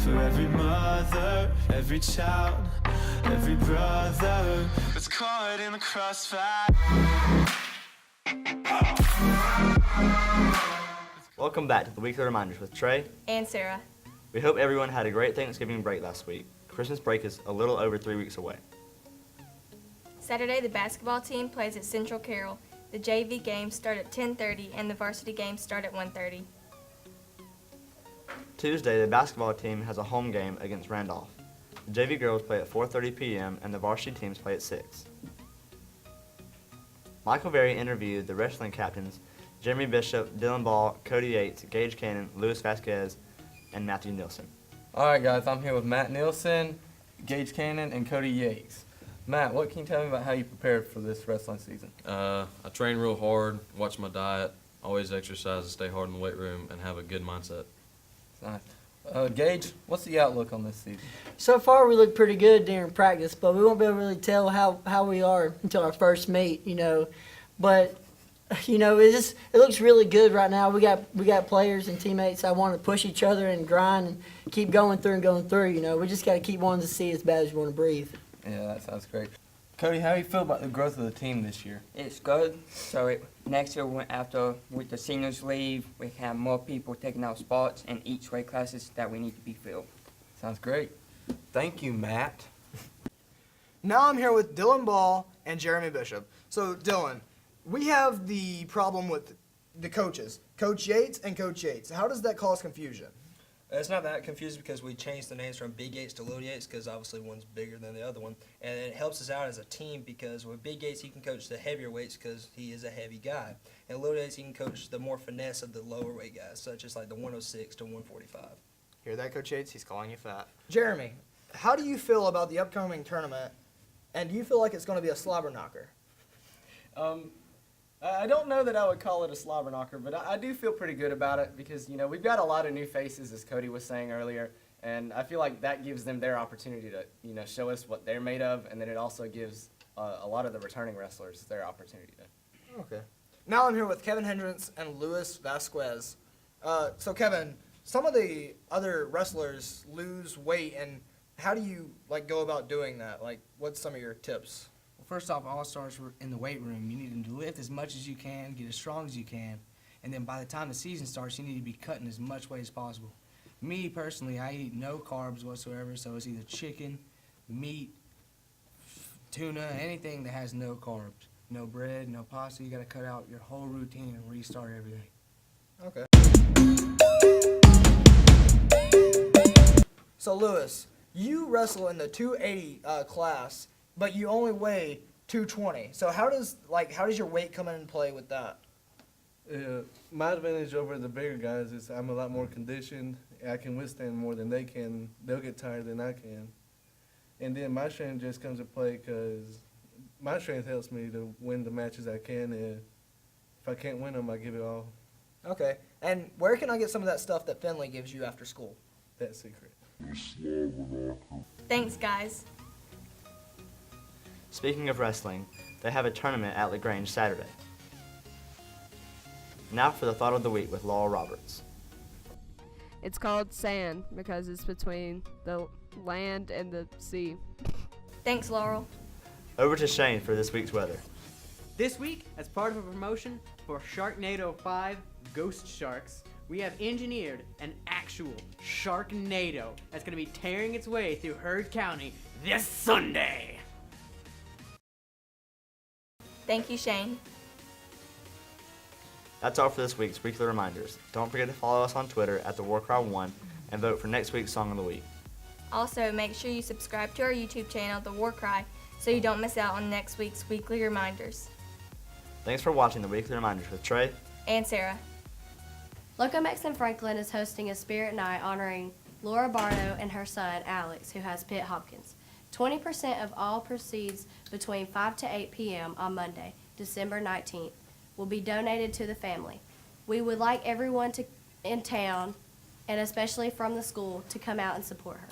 for every mother, every child, every brother that's caught in the crossfire. Welcome back to the Weekly Reminders with Trey and Sarah. We hope everyone had a great Thanksgiving break last week. Christmas break is a little over 3 weeks away. Saturday, the basketball team plays at Central Carroll. The JV games start at 10:30 and the varsity games start at 1:30. Tuesday, the basketball team has a home game against Randolph. The JV girls play at 4:30 p.m. and the varsity teams play at 6. Michael Berry interviewed the wrestling captains Jeremy Bishop, Dylan Ball, Cody Yates, Gage Cannon, Luis Vasquez, and Matthew Nielsen. Alright guys, I'm here with Matt Nielsen, Gage Cannon, and Cody Yates. Matt, what can you tell me about how you prepared for this wrestling season? I train real hard, watch my diet, always exercise, stay hard in the weight room, and have a good mindset. Nice. Gage, what's the outlook on this season? So far, we look pretty good during practice, but we won't be able to really tell how we are until our first meet, But, it looks really good right now. We got players and teammates that want to push each other and grind and keep going through. We just got to keep wanting to see as bad as we want to breathe. Yeah, that sounds great. Cody, how do you feel about the growth of the team this year? It's good. So next year, with the seniors leave, we have more people taking out spots in each weight classes that we need to be filled. Sounds great. Thank you, Matt. Now I'm here with Dylan Ball and Jeremy Bishop. So, Dylan, we have the problem with the coaches, Coach Yates and Coach Yates. How does that cause confusion? It's not that confusing because we changed the names from Big Yates to Little Yates because obviously one's bigger than the other one. And it helps us out as a team because with Big Yates, he can coach the heavier weights because he is a heavy guy. And Little Yates, he can coach the more finesse of the lower weight guys, such as like the 106 to 145. Hear that, Coach Yates? He's calling you fat. Jeremy, how do you feel about the upcoming tournament, and do you feel like it's going to be a slobber knocker? I don't know that I would call it a slobber knocker, but I do feel pretty good about it because, we've got a lot of new faces, as Cody was saying earlier, and I feel like that gives them their opportunity to, show us what they're made of, and then it also gives a lot of the returning wrestlers their opportunity to. Okay. Now I'm here with Kevin Hendricks and Luis Vasquez. So, Kevin, some of the other wrestlers lose weight, and how do you, go about doing that? What's some of your tips? First off, it all starts in the weight room. You need them to lift as much as you can, get as strong as you can, and then by the time the season starts, you need to be cutting as much weight as possible. Me, personally, I eat no carbs whatsoever, so it's either chicken, meat, tuna, anything that has no carbs. No bread, no pasta. You got to cut out your whole routine and restart everything. Okay. So, Lewis, you wrestle in the 280 class, but you only weigh 220. So how does your weight come into play with that? My advantage over the bigger guys is I'm a lot more conditioned. I can withstand more than they can. They'll get tired than I can. And then my strength just comes to play because my strength helps me to win the matches I can. And if I can't win them, I give it all. Okay. And where can I get some of that stuff that Finley gives you after school? That's secret. Thanks, guys. Speaking of wrestling, they have a tournament at LaGrange Saturday. Now for the thought of the week with Laura Roberts. It's called sand because it's between the land and the sea. Thanks, Laurel. Over to Shane for this week's weather. This week, as part of a promotion for Sharknado 5 Ghost Sharks, we have engineered an actual Sharknado that's going to be tearing its way through Heard County this Sunday. Thank you, Shane. That's all for this week's Weekly Reminders. Don't forget to follow us on Twitter at TheWarCry1 and vote for next week's Song of the Week. Also, make sure you subscribe to our YouTube channel, The War Cry, so you don't miss out on next week's Weekly Reminders. Thanks for watching the Weekly Reminders with Trey and Sarah. Locomex in Franklin is hosting a spirit night honoring Laura Bardo and her son, Alex, who has Pitt Hopkins. 20% of all proceeds between 5 to 8 p.m. on Monday, December 19th, will be donated to the family. We would like everyone in town, and especially from the school, to come out and support her.